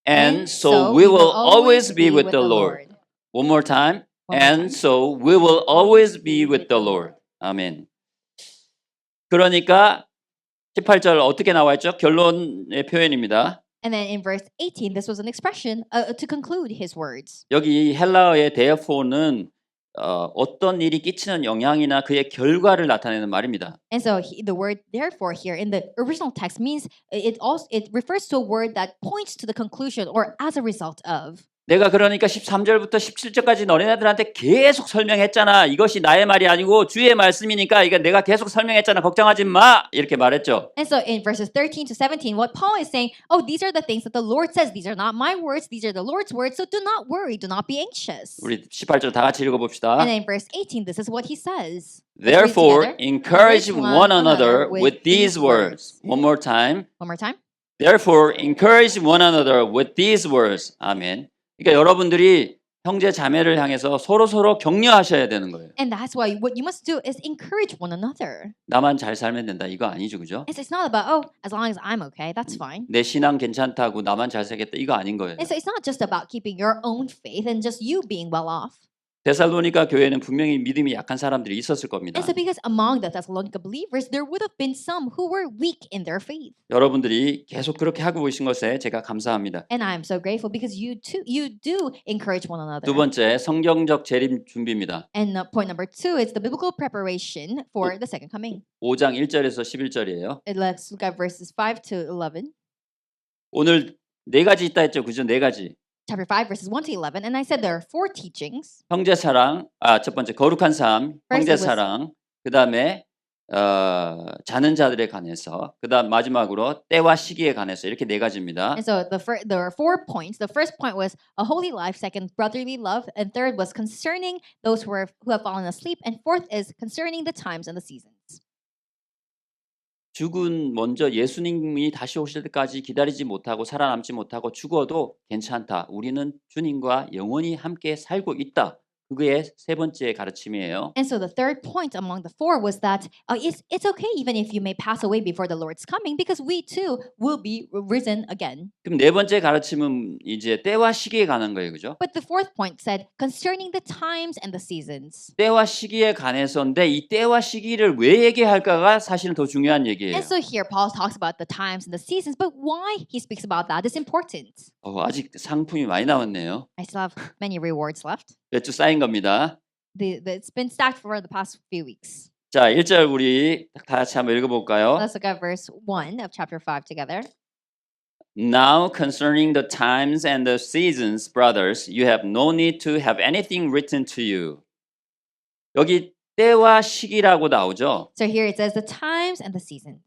And so we will always be with the Lord. One more time. One more And time. so we will always be with the Lord. 아멘. 그러니까 18절 어떻게 나와 있죠? 결론의 표현입니다. And then in verse 18, this was an expression to conclude his words. 여기 헬라어의 therefore,는 어떤 일이 끼치는 영향이나 그의 결과를 나타내는 말입니다. And so the word therefore here in the original text means it refers to a word that points to the conclusion or as a result of. 내가 그러니까 13절부터 17절까지 너네들한테 계속 설명했잖아. 이것이 나의 말이 아니고 주의 말씀이니까 이거 내가 계속 설명했잖아. 걱정하지 마. 이렇게 말했죠. And so in verses 13 to 17, what Paul is saying, oh, these are the things that the Lord says. These are not my words. These are the Lord's words. So do not worry. Do not be anxious. 우리 18절 다 같이 읽어봅시다. And then in verse 18, this is what he says. Therefore, together. encourage one another with these words. One more time. One more time. Therefore, encourage one another with these words. 아멘. 그러니까 여러분들이 형제 자매를 향해서 서로 격려하셔야 되는 거예요. And that's why what you must do is encourage one another. 나만 잘 살면 된다. 이거 아니죠, 그죠? It's not about, oh, as long as I'm okay, that's fine. 내 신앙 괜찮다고 나만 잘 살겠다. 이거 아닌 거예요. And so it's not just about keeping your own faith and just you being well off. 데살로니가 교회는 분명히 믿음이 약한 사람들이 있었을 겁니다. And so because among the Thessalonica believers, there would have been some who were weak in their faith. 여러분들이 계속 그렇게 하고 계신 것에 제가 감사합니다. And I am so grateful because you do encourage one another. 두 번째, 성경적 재림 준비입니다. And point number 2 is the biblical preparation for the second coming. 5장 1절에서 11절이에요. And let's look at verses 5 to 11. 오늘 네 가지 있다 했죠. 그죠? 네 가지. Chapter 5 verses 1 to 11. And I said there are 4 teachings. 형제 사랑, 첫 번째 거룩한 삶, First 형제 it was- 사랑, 그다음에 자는 자들에 관해서, 그다음 마지막으로 때와 시기에 관해서 이렇게 네 가지입니다. And so there are 4 points. The first point was a holy life, second brotherly love, and third was concerning those who have fallen asleep, and fourth is concerning the times and the seasons. 죽은 먼저 예수님이 다시 오실 때까지 기다리지 못하고 살아남지 못하고 죽어도 괜찮다. 우리는 주님과 영원히 함께 살고 있다. 그게 세 번째 가르침이에요. And so the third point among the 4 was that it's okay even if you may pass away before the Lord's coming because we too will be risen again. 그럼 네 번째 가르침은 이제 때와 시기에 관한 거예요. 그죠? But the fourth point said concerning the times and the seasons. 때와 시기에 관해서인데 이 때와 시기를 왜 얘기할까가 사실은 더 중요한 얘기예요. And so here Paul talks about the times and the seasons, but why he speaks about that is important. 아직 상품이 많이 남았네요. I still have many rewards left. 몇 주 쌓인 겁니다. It's been stacked for the past few weeks. 자, 1절 우리 다 같이 한번 읽어볼까요? Let's look at verse 1 of chapter 5 together. Now concerning the times and the seasons, brothers, you have no need to have anything written to you. 여기 때와 시기라고 나오죠. So here it says the times and the seasons.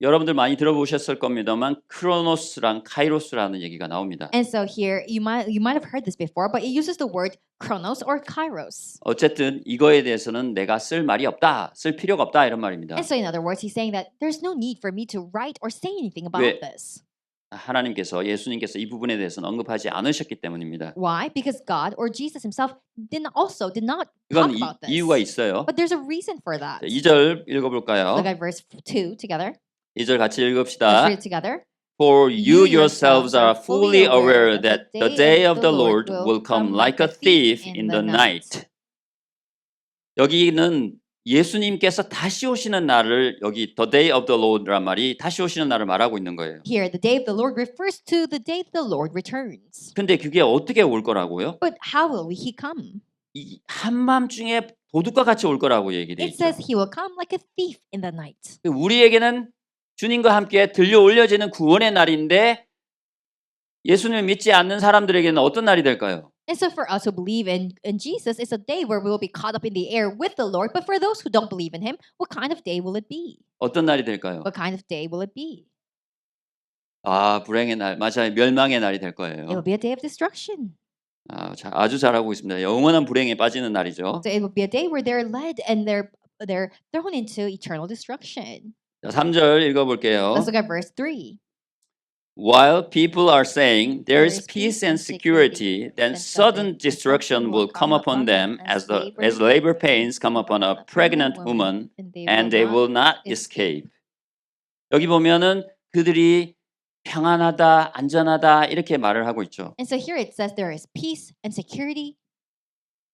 여러분들 많이 들어보셨을 겁니다만 크로노스랑 카이로스라는 얘기가 나옵니다. And so here you might have heard this before, but it uses the word chronos or kairos. 어쨌든 이거에 대해서는 내가 쓸 말이 없다, 쓸 필요가 없다 이런 말입니다. And so in other words, he's saying that there's no need for me to write or say anything about 왜? this. 하나님께서 예수님께서 이 부분에 대해서는 언급하지 않으셨기 때문입니다. Why? Because God or Jesus himself did not 이건 talk about this. 이유가 있어요. But there's a reason for that. 2절 읽어볼까요? Look at verse 2 together. 2절 같이 Let's 읽읍시다. read it together. For you yourselves are fully aware that the day of the Lord will come like a thief in the night. 여기는 예수님께서 다시 오시는 날을 여기 the day of the Lord란 말이 다시 오시는 날을 말하고 있는 거예요. Here, the day of the Lord refers to the day the Lord returns. 근데 그게 어떻게 올 거라고요? But how will he come? 이 한밤중에 도둑과 같이 올 거라고 얘기돼 It 있죠. says he will come like a thief in the night. 우리에게는 주님과 함께 들려 올려지는 구원의 날인데 예수님을 믿지 않는 사람들에게는 어떤 날이 될까요? And so for us who believe in Jesus, it's a day where we will be caught up in the air with the Lord. But for those who don't believe in him, what kind of day will it be? 어떤 날이 될까요? What kind of day will it be? 아, 불행의 날, 맞아요. 멸망의 날이 될 It will 거예요. be a day of destruction. 아주 잘하고 있습니다. 영원한 불행에 빠지는 날이죠. So it will be a day where they're led and they're thrown into eternal destruction. 자, 3절 읽어볼게요. Let's look at verse 3. While people are saying there is peace and security, then sudden destruction will come upon them as labor pains come upon a pregnant woman, and they will not escape. 여기 보면은 그들이 평안하다, 안전하다 이렇게 말을 하고 있죠. And so here it says there is peace and security.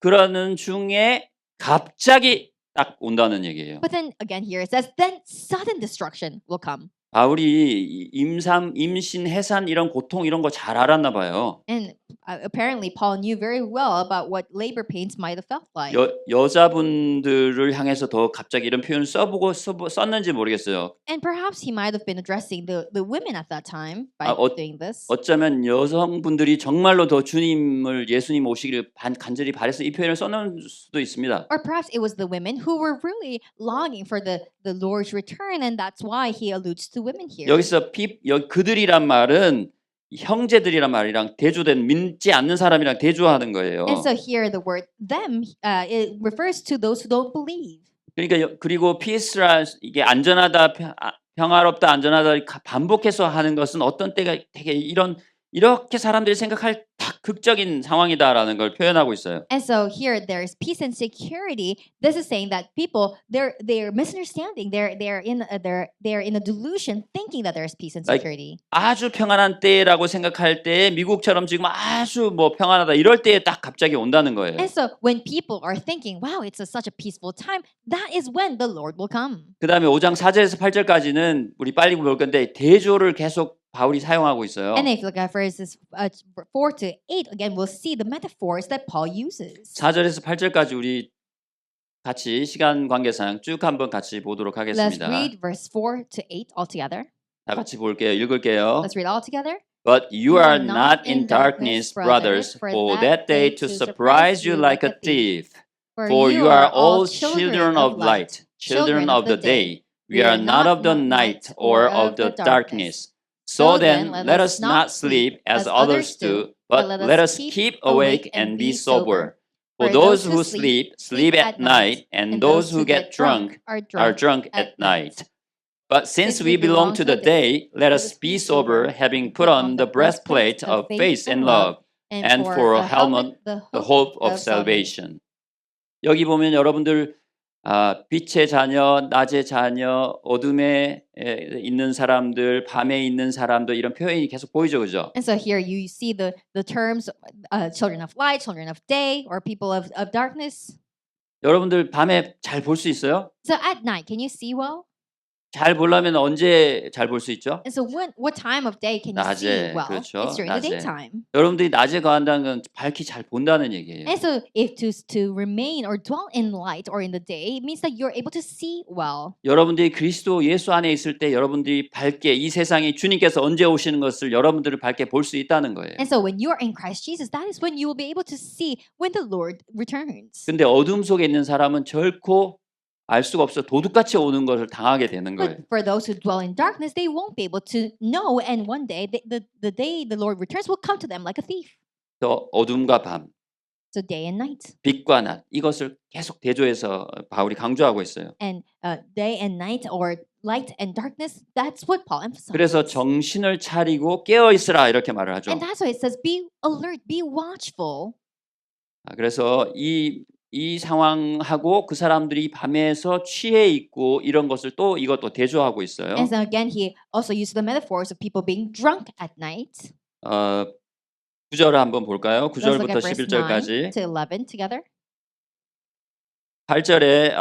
그러는 중에 갑자기 딱 온다는 얘기예요. But then again here it says then sudden destruction will come. 바울이 임신, 해산 이런 고통 이런 거 잘 알았나 봐요. And apparently Paul knew very well about what labor pains might have felt like. 여자분들을 향해서 더 갑자기 이런 표현을 썼는지 모르겠어요. And perhaps he might have been addressing the women at that time by doing this. 어쩌면 여성분들이 정말로 더 예수님 오시기를 간절히 바래서 이 표현을 써놓은 수도 있습니다. Or perhaps it was the women who were really longing for the Lord's return, and that's why he alludes to women here. 여기서 그들이란 말은 형제들이란 말이랑 대조된 믿지 않는 사람이랑 대조하는 거예요. And so here the word them it refers to those who don't believe. 그러니까 그리고 peace라 이게 안전하다, 평화롭다, 안전하다 반복해서 하는 것은 어떤 때가 되게 이렇게 사람들이 생각할 딱 극적인 상황이다라는 걸 표현하고 있어요. And so here there is peace and security. This is saying that people they're misunderstanding. They're in a delusion, thinking that there is peace and security. 아주 평안한 때라고 생각할 때 미국처럼 지금 아주 평안하다 이럴 때에 딱 갑자기 온다는 거예요. And so when people are thinking, "Wow, it's such a peaceful time," that is when the Lord will come. 그다음에 5장 4절에서 8절까지는 우리 빨리 볼 건데 대조를 계속 바울이 사용하고 있어요. And if you look at verses 4 to 8, again, we'll see the metaphors that Paul uses. 4절에서 8절까지 우리 같이 시간 관계상 쭉 한번 같이 보도록 Let's 하겠습니다. read verse 4 to 8 all together. 다 같이 볼게요. 읽을게요. Let's read all together. But you are not in darkness, brothers, for that day to surprise you like a thief. For you are all children of light, children of the day. We are not of the night or of the darkness. So then, let us not sleep as others do, but let us keep awake and be sober. For those who sleep, sleep at night, and those who get drunk are drunk at night. But since we belong to the day, let us be sober, having put on the breastplate of faith and love, and for a helmet, the hope of salvation. 여기 보면 여러분들 빛의 자녀, 낮의 자녀, 어둠에 있는 사람들, 밤에 있는 사람들 이런 표현이 계속 보이죠, 그죠? And so here you see the terms children of light, children of day, or people of darkness. 여러분들 밤에 잘 볼 수 있어요? So at night, can you see well? 잘 보려면 언제 잘 볼 수 있죠? And so what time of day can you see 낮에, well? 그렇죠. It's during the 낮에. daytime. 여러분들이 낮에 거한다는 건 밝히 잘 본다는 얘기예요. And so if to remain or dwell in light or in the day, it means that you're able to see well. 여러분들이 그리스도 예수 안에 있을 때 여러분들이 밝게 이 세상에 주님께서 언제 오시는 것을 여러분들을 밝게 볼 수 있다는 거예요. And so when you are in Christ Jesus, that is when you will be able to see when the Lord returns. 근데 어둠 속에 있는 사람은 결코 알 수가 없어 도둑같이 오는 것을 당하게 되는 거예요. But for those who dwell in darkness, they won't be able to know, and one day, the day the Lord returns will come to them like a thief. 또 어둠과 밤, So day and night, 빛과 낮 이것을 계속 대조해서 바울이 강조하고 있어요. and day and night, or light and darkness. That's what Paul emphasizes. 그래서 정신을 차리고 깨어 있으라 이렇게 말을 하죠. And that's why it says, "Be alert, be watchful." 그래서 이 상황하고 그 사람들이 밤에서 취해 있고 이런 것을 또 이것도 대조하고 있어요. And so again, he also uses the metaphors of people being drunk at night. 9절을 한번 볼까요? Let's look 9절부터 at verse 9 11절까지. to 11 together. 8절에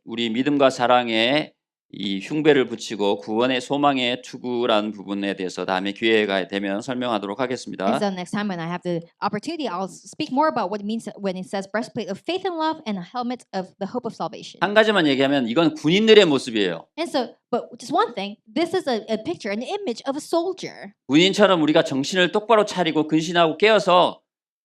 우리 믿음과 사랑에 이 흉배를 붙이고 구원의 소망의 투구라는 부분에 대해서 다음에 기회가 되면 설명하도록 And 하겠습니다. so next time when I have the opportunity, I'll speak more about what it means when it says breastplate of faith and love and a helmet of the hope of salvation. 한 가지만 얘기하면 이건 군인들의 모습이에요. And so, but just one thing, this is a picture, an image of a soldier. 군인처럼 우리가 정신을 똑바로 차리고 근신하고 깨어서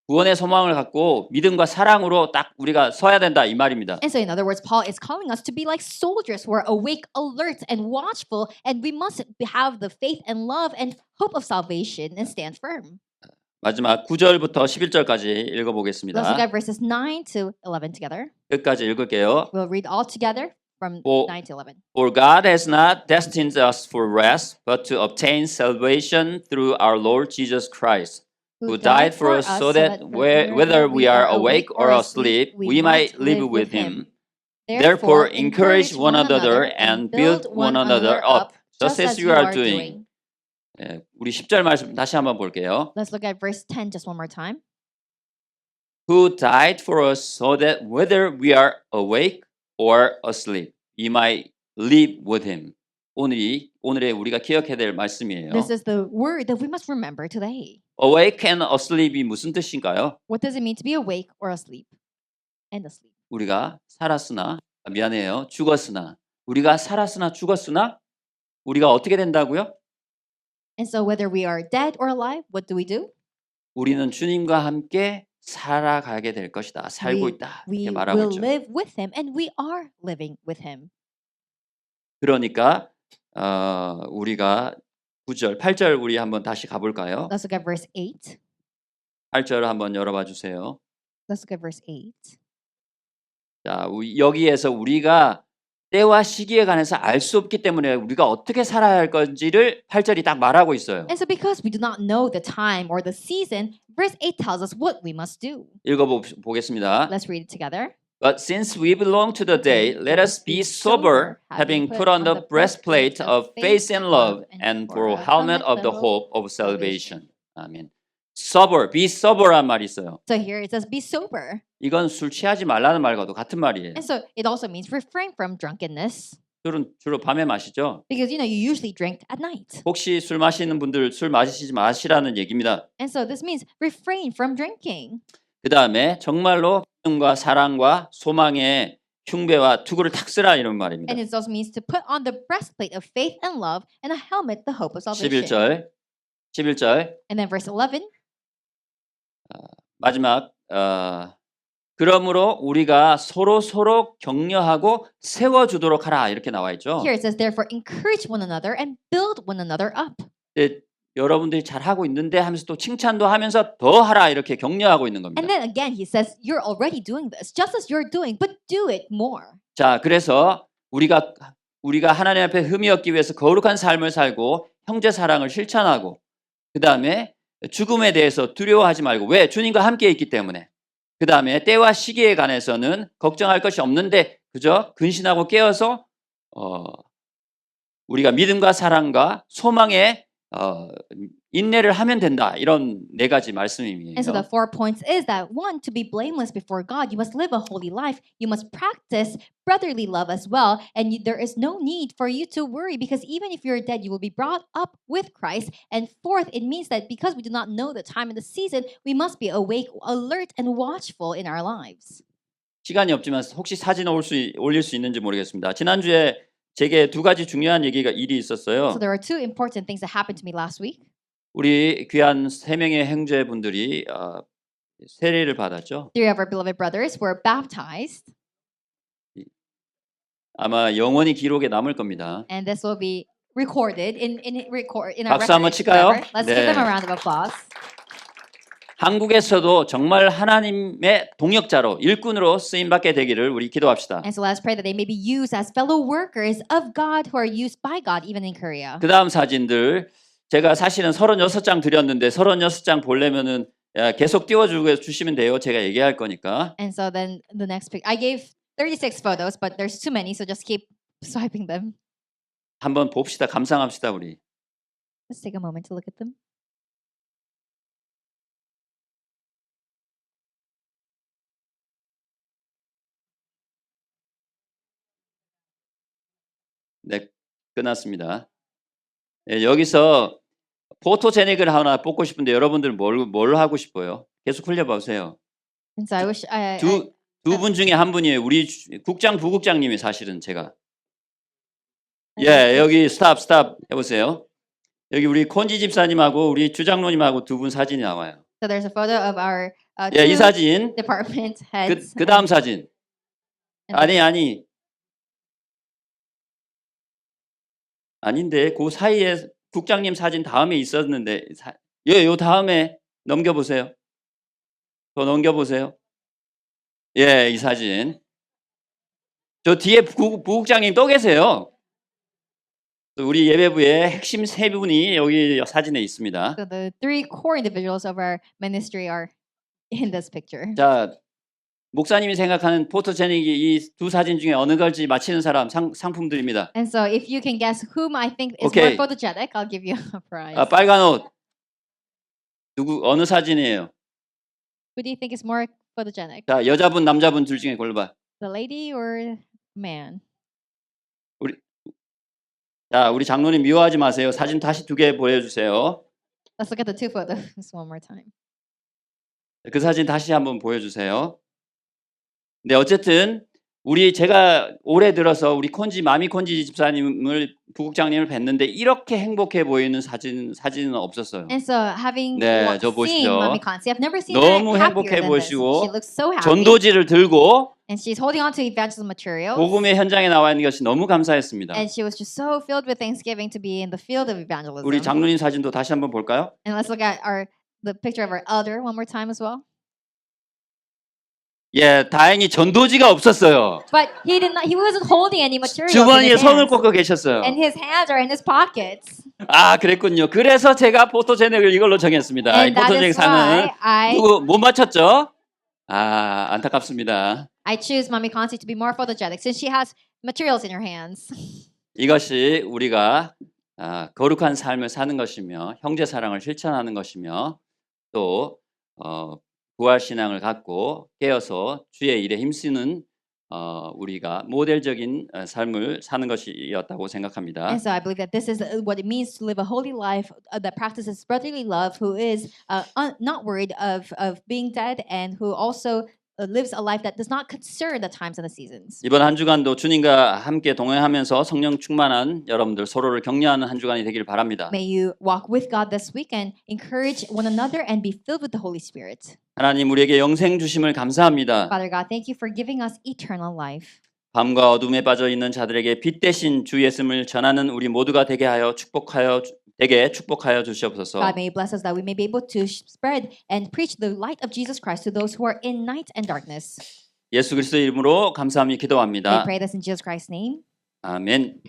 구원의 소망을 갖고 믿음과 사랑으로 딱 우리가 서야 된다 이 말입니다. And so, in other words, Paul is calling us to be like soldiers who are awake, alert, and watchful, and we must have the faith and love and hope of salvation and stand firm. 마지막 9절부터 11절까지 Let's look 읽어보겠습니다. at verses 9 to 11 together. 끝까지 읽을게요. We'll read all together from 오. 9 to 11. For God has not destined us for rest, but to obtain salvation through our Lord Jesus Christ, who died for us so that whether we are awake or asleep, we might live with him. Therefore, encourage one another and build one another up, just as you are doing. 우리 10절 말씀 다시 한번 볼게요. Let's look at verse 10 just one more time. Who died for us so that whether we are awake or asleep, we might live with him. 오늘에 우리가 기억해야 될 말씀이에요. This is the word that we must remember today. Awake and asleep이 무슨 뜻인가요? What does it mean to be awake or asleep? And asleep. 우리가 살았으나 미안해요. 죽었으나 우리가 살았으나 죽었으나 우리가 어떻게 된다고요? And so whether we are dead or alive, what do we do? 우리는 주님과 함께 살아가게 될 것이다. 살고 있다. We 이렇게 말하고 will 있죠. live with him, and we are living with him. 그러니까 우리가 9절, 8절 우리 한번 다시 가볼까요? Let's look at verse 8. 8절 한번 열어봐 주세요. Let's look at verse 8. 자, 여기에서 우리가 때와 시기에 관해서 알 수 없기 때문에 우리가 어떻게 살아야 할 건지를 8절이 딱 말하고 있어요. And so because we do not know the time or the season, verse 8 tells us what we must do. 읽어보겠습니다. Let's read it together. But since we belong to the day, let us be sober, having put on the breastplate of faith and love, and for a helmet of the hope of salvation. 아멘. Sober, be sober란 말이 있어요. So here it says, be sober. 이건 술 취하지 말라는 말과도 같은 말이에요. And so it also means refrain from drunkenness. 술은 주로 밤에 마시죠. Because, you usually drink at night. 혹시 술 마시는 분들 술 마시지 마시라는 얘기입니다. And so this means refrain from drinking. 그 다음에 정말로 믿음과 사랑과 소망의 흉배와 투구를 탁 쓰라 이런 말입니다. And it also means to put on the breastplate of faith and love and a helmet, the hope of salvation. 11절 And then verse 11. 마지막 그러므로 우리가 서로 격려하고 세워주도록 하라 이렇게 나와 있죠. Here it says, therefore encourage one another and build one another up. 여러분들이 잘하고 있는데 하면서 또 칭찬도 하면서 더 하라 이렇게 격려하고 있는 겁니다. And then again he says, you're already doing this, just as you're doing, but do it more. 자, 그래서 우리가 하나님 앞에 흠이 없기 위해서 거룩한 삶을 살고 형제 사랑을 실천하고 그 다음에 죽음에 대해서 두려워하지 말고 왜? 주님과 함께 있기 때문에 그 다음에 때와 시기에 관해서는 걱정할 것이 없는데 그저 근신하고 깨어서 우리가 믿음과 사랑과 소망의 인내를 하면 된다. 이런 네 가지 말씀이에요. And so the 4 points is that one, to be blameless before God, you must live a holy life. You must practice brotherly love as well. And there is no need for you to worry because even if you're dead, you will be brought up with Christ. And fourth, it means that because we do not know the time and the season, we must be awake, alert, and watchful in our lives. 시간이 없지만 혹시 사진 올릴 수 있는지 모르겠습니다. 지난주에 제게 두 가지 중요한 일이 있었어요. So there are two important things that happened to me last week. 우리 귀한 세 명의 형제분들이 세례를 받았죠. 3 of our beloved brothers were baptized. 아마 영원히 기록에 남을 겁니다. And this will be recorded in our 박수 한번 records 칠까요? forever. Let's give them a 네. round of applause. 한국에서도 정말 하나님의 동역자로 일꾼으로 쓰임 받게 되기를 우리 기도합시다. And so let's pray that they may be used as fellow workers of God who are used by God even in Korea. 그 다음 사진들 제가 사실은 36장 드렸는데 36장 보려면은 계속 띄워주시면 돼요. 제가 얘기할 거니까. And so then the next pic, I gave 36 photos, but there's too many, so just keep swiping them. 한번 봅시다. 감상합시다 우리. Let's take a moment to look at them. 네, 끝났습니다. 네, 여기서 포토제닉을 하나 뽑고 싶은데 여러분들 뭘 하고 싶어요? 계속 흘려보세요. And so I wish 두 분 중에 한 분이에요. 우리 국장 부국장님이 사실은 제가. 예, 여기 스탑 해보세요. 여기 우리 콘지 집사님하고 우리 주장로님하고 두 분 사진이 나와요. So there's a photo of our 예, 이 two 사진. department heads. 그 다음 사진. and 아닌데 그 사이에 국장님 사진 다음에 있었는데 요 다음에 넘겨보세요. 더 넘겨보세요. 예, 이 사진. 저 뒤에 부국장님 또 계세요. 우리 예배부의 핵심 세 분이 여기 사진에 있습니다. So the three core individuals of our ministry are in this picture. 자, 목사님이 생각하는 포토제닉이 이 두 사진 중에 어느 걸지 맞히는 사람 상품 드립니다. And so if you can guess whom I think is Okay. more photogenic, I'll give you a prize. 아, 빨간 옷. 어느 사진이에요? Who do you think is more photogenic? 자, 여자분, 남자분 둘 중에 골라봐. The lady or man? 자, 우리 장로님 미워하지 마세요. 사진 다시 두 개 보여주세요. Let's look at the two photos one more time. 그 사진 다시 한번 보여주세요. 네, 어쨌든 제가 올해 들어서 우리 마미 콘지 집사님을 부국장님을 뵀는데 이렇게 행복해 보이는 사진은 없었어요. And so having 네, 저 seen 보십시오. Mommy Kansi, I've never seen 너무 her happier 행복해 than this. 보이시고 She looks so happy. 전도지를 들고 And she's holding on to evangelism materials. 복음의 현장에 나와 있는 것이 너무 감사했습니다. And she was just so filled with thanksgiving to be in the field of evangelism. 우리 장로님 사진도 다시 한번 볼까요? And let's look at the picture of our elder one more time as well. 예, 다행히 전도지가 없었어요. But he wasn't holding any materials 주머니에 in his 손을 hands. 꽂고 계셨어요. And his hands are in his pockets. 아, 그랬군요. 그래서 제가 포토제닉을 이걸로 정했습니다. 이 And that 포토제닉 is 상은 why 누구 못 맞췄죠? 아, 안타깝습니다. I choose Mommy Kansi to be more photogenic since she has materials in her hands. 이것이 우리가 거룩한 삶을 사는 것이며 형제 사랑을 실천하는 것이며 또 부활 신앙을 갖고 깨어서 주의 일에 힘쓰는 우리가 모델적인 삶을 사는 것이었다고 생각합니다. And so I believe that this is what it means to live a holy life that practices brotherly love, who is not worried of being dead, and who also lives a life that does not concern the times and the seasons. 이번 한 주간도 주님과 함께 동행하면서 성령 충만한 여러분들 서로를 격려하는 한 주간이 되길 바랍니다. May you walk with God this week and encourage one another and be filled with the Holy Spirit. 하나님 우리에게 영생 주심을 감사합니다. Father God, thank you for giving us eternal life. 밤과 어둠에 빠져 있는 자들에게 빛 대신 주 예수를 전하는 우리 모두가 되게 하여 축복하여 주시옵소서. God, may you bless us that we may be able to spread and preach the light of Jesus Christ to those who are in night and darkness. 예수 그리스도의 이름으로 감사함이 We 기도합니다. pray this in Jesus Christ's name. 아멘.